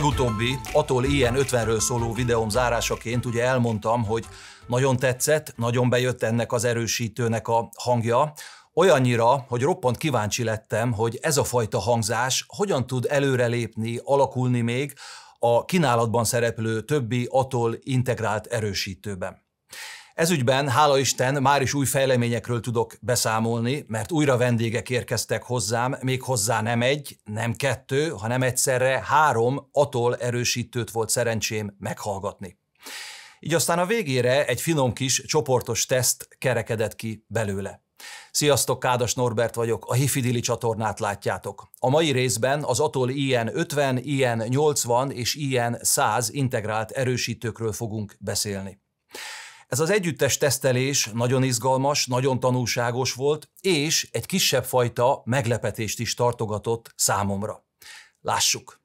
legutóbbi Atol IN-50-ről szóló videóm zárásaként ugye elmondtam, hogy nagyon tetszett, nagyon bejött ennek az erősítőnek a hangja, olyannyira, hogy roppant kíváncsi lettem, hogy ez a fajta hangzás hogyan tud előrelépni, alakulni még a kínálatban szereplő többi Atol integrált erősítőben. Ezügyben, hála Isten, már is új fejleményekről tudok beszámolni, mert újra vendégek érkeztek hozzám, méghozzá nem egy, nem kettő, hanem egyszerre 3 Atol erősítőt volt szerencsém meghallgatni. Így aztán a végére egy finom kis csoportos teszt kerekedett ki belőle. Sziasztok, Kádas Norbert vagyok, a Hifidili csatornát látjátok. A mai részben az Atol IN-50, IN-80 és IN-100 integrált erősítőkről fogunk beszélni. Ez az együttes tesztelés nagyon izgalmas, nagyon tanulságos volt, és egy kisebb fajta meglepetést is tartogatott számomra. Lássuk!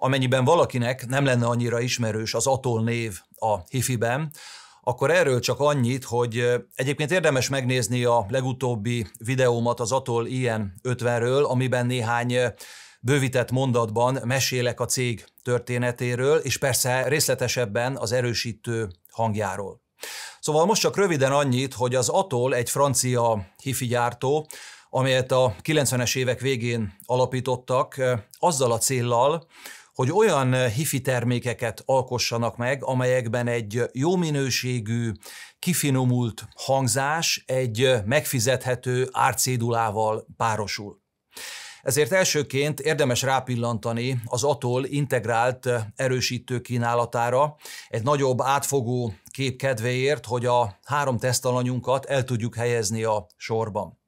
Amennyiben valakinek nem lenne annyira ismerős az Atol név a hifiben, akkor erről csak annyit, hogy egyébként érdemes megnézni a legutóbbi videómat az Atol IN-50-ről, amiben néhány bővített mondatban mesélek a cég történetéről, és persze részletesebben az erősítő hangjáról. Szóval most csak röviden annyit, hogy az Atol egy francia hifi gyártó, amelyet a 90-es évek végén alapítottak, azzal a céllal, hogy olyan hifi termékeket alkossanak meg, amelyekben egy jó minőségű, kifinomult hangzás egy megfizethető árcédulával párosul. Ezért elsőként érdemes rápillantani az Atol integrált erősítő kínálatára egy nagyobb átfogó kép kedvéért, hogy a 3 tesztalanyunkat el tudjuk helyezni a sorban.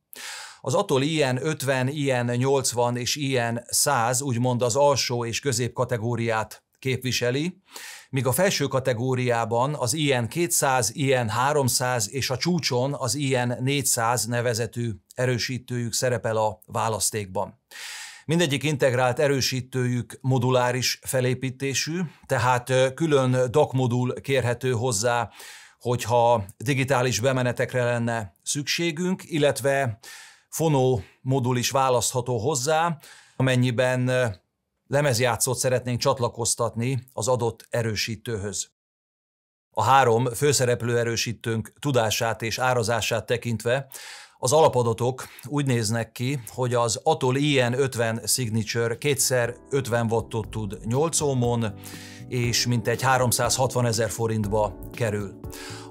Az Atol IN-50, IN-80 és IN-100 úgymond az alsó és közép kategóriát képviseli, míg a felső kategóriában az IN-200, IN-300 és a csúcson az IN-400 nevezetű erősítőjük szerepel a választékban. Mindegyik integrált erősítőjük moduláris felépítésű, tehát külön dock modul kérhető hozzá, hogyha digitális bemenetekre lenne szükségünk, illetve fonó modul is választható hozzá, amennyiben lemezjátszót szeretnénk csatlakoztatni az adott erősítőhöz. A 3 főszereplő erősítőnk tudását és árazását tekintve az alapadatok úgy néznek ki, hogy az Atol IN-50 Signature 2x50 wattot tud 8 ohmon, és mintegy 360 000 forintba kerül.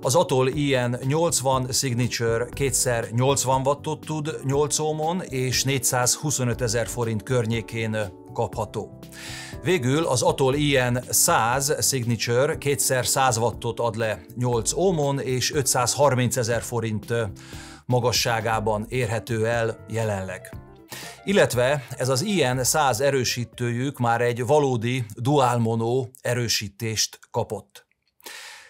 Az Atol IN-80 Signature 2x80 wattot tud 8 ohmon, és 425 000 forint környékén kapható. Végül az Atol IN-100 Signature 2x100 wattot ad le 8 ohmon, és 530 000 forint magasságában érhető el jelenleg. Illetve ez az IN-100 erősítőjük már egy valódi dual mono erősítést kapott.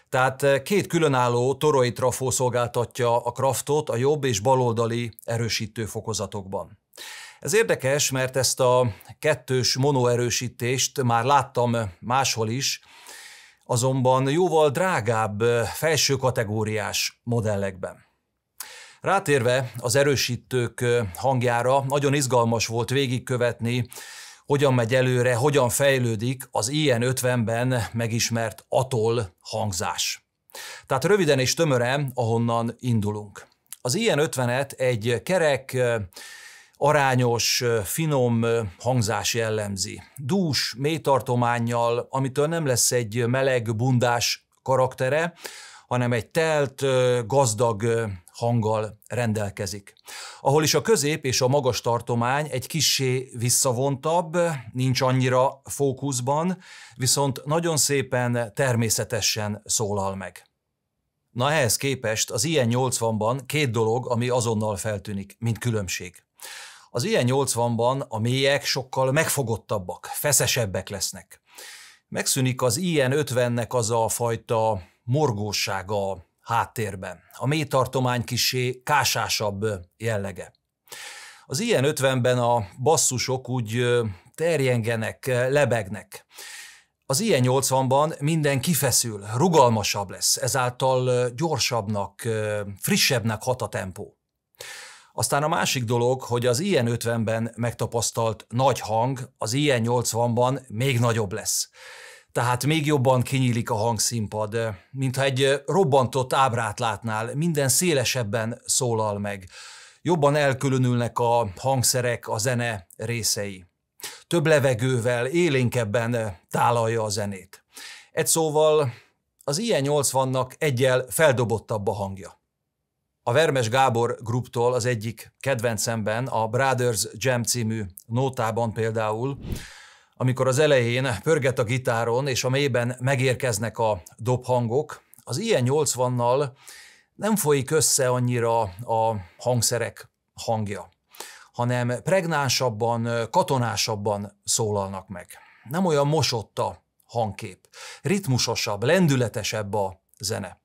Tehát 2 különálló toroid trafó szolgáltatja a kraftot a jobb és baloldali erősítő fokozatokban. Ez érdekes, mert ezt a 2-s mono erősítést már láttam máshol is, azonban jóval drágább felső kategóriás modellekben. Rátérve az erősítők hangjára, nagyon izgalmas volt végigkövetni, hogyan megy előre, hogyan fejlődik az IN-50-ben megismert Atol hangzás. Tehát röviden és tömören, ahonnan indulunk. Az IN-50-et egy kerek, arányos, finom hangzás jellemzi. Dús, mély tartománnyal, amitől nem lesz egy meleg, bundás karaktere, hanem egy telt, gazdag hanggal rendelkezik. Ahol is a közép és a magas tartomány egy kissé visszavontabb, nincs annyira fókuszban, viszont nagyon szépen természetesen szólal meg. Na ehhez képest az IN-80-ban 2 dolog, ami azonnal feltűnik, mint különbség. Az IN-80-ban a mélyek sokkal megfogottabbak, feszesebbek lesznek. Megszűnik az IN-50-nek az a fajta morgósága a háttérben, a mély tartomány kissé kásásabb jellege. Az ilyen 50-ben a basszusok úgy terjengenek, lebegnek. Az ilyen 80-ban minden kifeszül, rugalmasabb lesz, ezáltal gyorsabbnak, frissebbnek hat a tempó. Aztán a másik dolog, hogy az ilyen 50-ben megtapasztalt nagy hang az ilyen 80-ban még nagyobb lesz. Tehát még jobban kinyílik a hangszínpad, mintha egy robbantott ábrát látnál, minden szélesebben szólal meg. Jobban elkülönülnek a hangszerek, a zene részei. Több levegővel, élénkebben tálalja a zenét. Egy szóval az ilyen 80-nak egyel feldobottabb a hangja. A Vermes Gábor Grouptól az egyik kedvencemben, a Brothers Jam című nótában például, amikor az elején pörget a gitáron, és a mélyben megérkeznek a dobhangok, az ilyen 80-nal nem folyik össze annyira a hangszerek hangja, hanem pregnánsabban, katonásabban szólalnak meg. Nem olyan mosott a hangkép, ritmusosabb, lendületesebb a zene.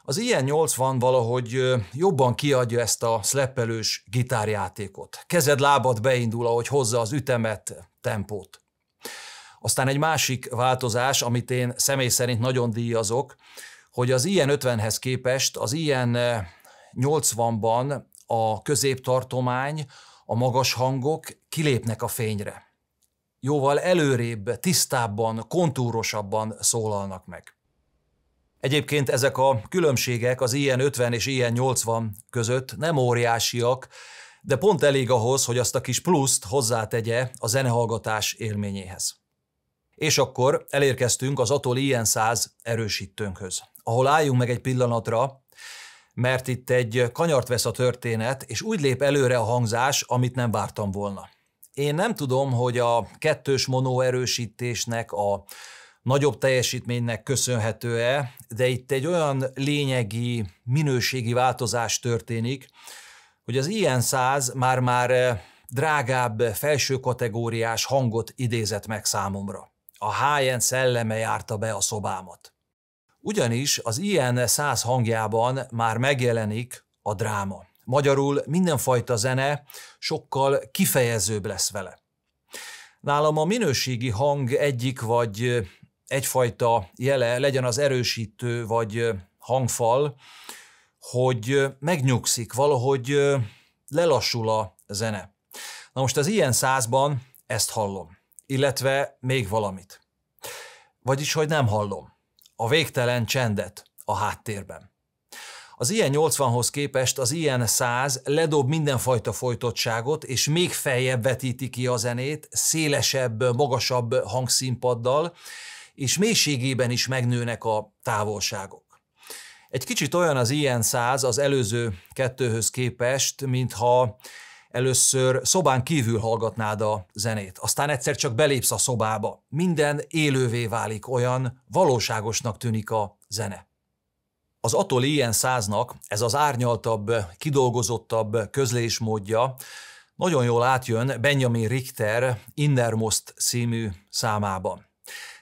Az ilyen 80 valahogy jobban kiadja ezt a szleppelős gitárjátékot. Kezed-lábad beindul, ahogy hozza az ütemet, tempót. Aztán egy másik változás, amit én személy szerint nagyon díjazok, hogy az ilyen 50-hez képest az ilyen 80-ban a középtartomány, a magas hangok kilépnek a fényre. Jóval előrébb, tisztábban, kontúrosabban szólalnak meg. Egyébként ezek a különbségek az ilyen 50 és ilyen 80 között nem óriásiak, de pont elég ahhoz, hogy azt a kis pluszt hozzátegye a zenehallgatás élményéhez. És akkor elérkeztünk az Atol ilyen 100 erősítőnkhöz, ahol álljunk meg egy pillanatra, mert itt egy kanyart vesz a történet, és úgy lép előre a hangzás, amit nem vártam volna. Én nem tudom, hogy a kettős mono erősítésnek, a nagyobb teljesítménynek köszönhető-e, de itt egy olyan lényegi, minőségi változás történik, hogy az ilyen 100 már drágább, felső kategóriás hangot idézett meg számomra. A high-end szelleme járta be a szobámat. Ugyanis az ilyen 100 hangjában már megjelenik a dráma. Magyarul mindenfajta zene sokkal kifejezőbb lesz vele. Nálam a minőségi hang egyik vagy egyfajta jele, legyen az erősítő vagy hangfal, hogy megnyugszik, valahogy lelassul a zene. Na most az ilyen 100-ban ezt hallom, illetve még valamit. Vagyis, hogy nem hallom. A végtelen csendet a háttérben. Az ilyen 80-hoz képest az ilyen 100 ledob mindenfajta folytottságot, és még feljebb vetíti ki a zenét, szélesebb, magasabb hangszínpaddal, és mélységében is megnőnek a távolságok. Egy kicsit olyan az ilyen 100 az előző kettőhöz képest, mintha először szobán kívül hallgatnád a zenét, aztán egyszer csak belépsz a szobába. Minden élővé válik, olyan valóságosnak tűnik a zene. Az Atol ilyen 100-nak ez az árnyaltabb, kidolgozottabb közlésmódja nagyon jól átjön Benjamin Richter Innermost című számában.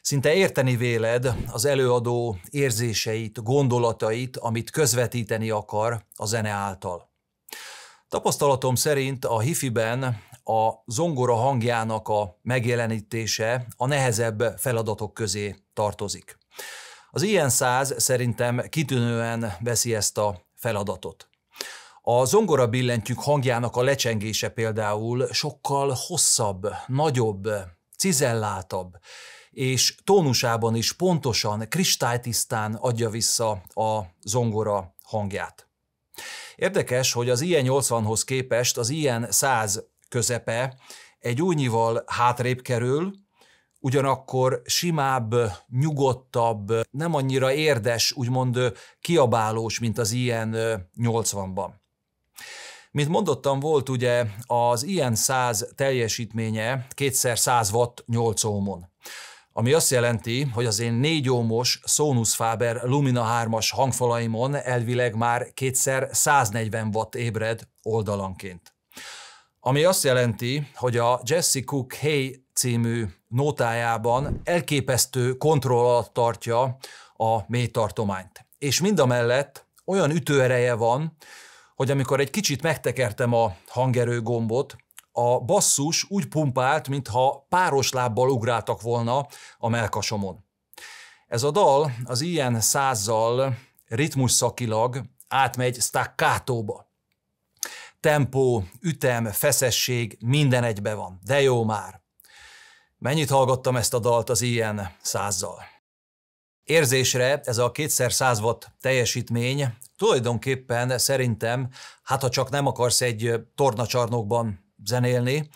Szinte érteni véled az előadó érzéseit, gondolatait, amit közvetíteni akar a zene által. Tapasztalatom szerint a hifiben a zongora hangjának a megjelenítése a nehezebb feladatok közé tartozik. Az ilyen 100 szerintem kitűnően veszi ezt a feladatot. A zongora billentyűk hangjának a lecsengése például sokkal hosszabb, nagyobb, cizelláltabb, és tónusában is pontosan, kristálytisztán adja vissza a zongora hangját. Érdekes, hogy az ilyen 80-hoz képest az ilyen 100 közepe egy újnyival hátrébb kerül, ugyanakkor simább, nyugodtabb, nem annyira érdes, úgymond kiabálós, mint az ilyen 80-ban. Mint mondottam, volt ugye az ilyen 100 teljesítménye 2x100 watt 8 ohmon. Ami azt jelenti, hogy az én 4 ohmos Sonus Faber Lumina 3-as hangfalaimon elvileg már 2x140 watt ébred oldalanként. Ami azt jelenti, hogy a Jesse Cook Hey című nótájában elképesztő kontroll alatt tartja a mélytartományt. És mindamellett olyan ütőereje van, hogy amikor egy kicsit megtekertem a hangerő gombot, a basszus úgy pumpált, mintha páros lábbal ugráltak volna a mellkasomon. Ez a dal az ilyen százzal ritmusszakilag átmegy staccatóba. Tempó, ütem, feszesség, minden egybe van. De jó már! Mennyit hallgattam ezt a dalt az ilyen százzal? Érzésre ez a 2x100 watt teljesítmény tulajdonképpen szerintem, hát ha csak nem akarsz egy tornacsarnokban zenélni,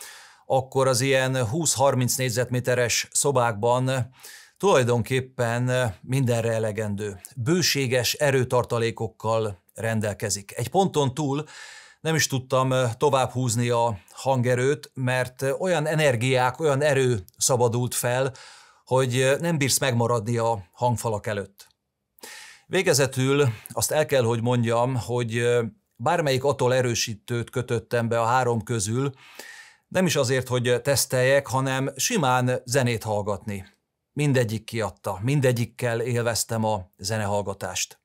akkor az ilyen 20-30 négyzetméteres szobákban tulajdonképpen mindenre elegendő. Bőséges erőtartalékokkal rendelkezik. Egy ponton túl nem is tudtam tovább húzni a hangerőt, mert olyan energiák, olyan erő szabadult fel, hogy nem bírsz megmaradni a hangfalak előtt. Végezetül azt el kell, hogy mondjam, hogy bármelyik Atoll erősítőt kötöttem be a 3 közül, nem is azért, hogy teszteljek, hanem simán zenét hallgatni. Mindegyik kiadta, mindegyikkel élveztem a zenehallgatást.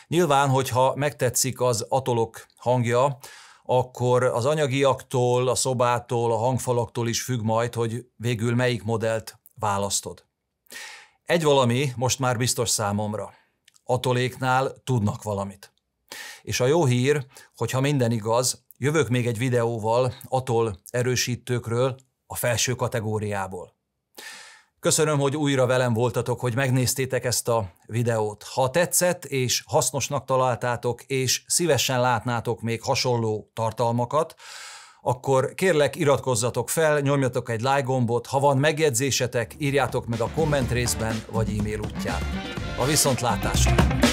Nyilván, hogyha megtetszik az Atollok hangja, akkor az anyagiaktól, a szobától, a hangfalaktól is függ majd, hogy végül melyik modellt választod. Egy valami most már biztos számomra. Atolléknál tudnak valamit. És a jó hír, hogyha minden igaz, jövök még egy videóval Atoll erősítőkről a felső kategóriából. Köszönöm, hogy újra velem voltatok, hogy megnéztétek ezt a videót. Ha tetszett és hasznosnak találtátok, és szívesen látnátok még hasonló tartalmakat, akkor kérlek iratkozzatok fel, nyomjatok egy like gombot, ha van megjegyzésetek, írjátok meg a komment részben vagy e-mail útján. A viszontlátásra!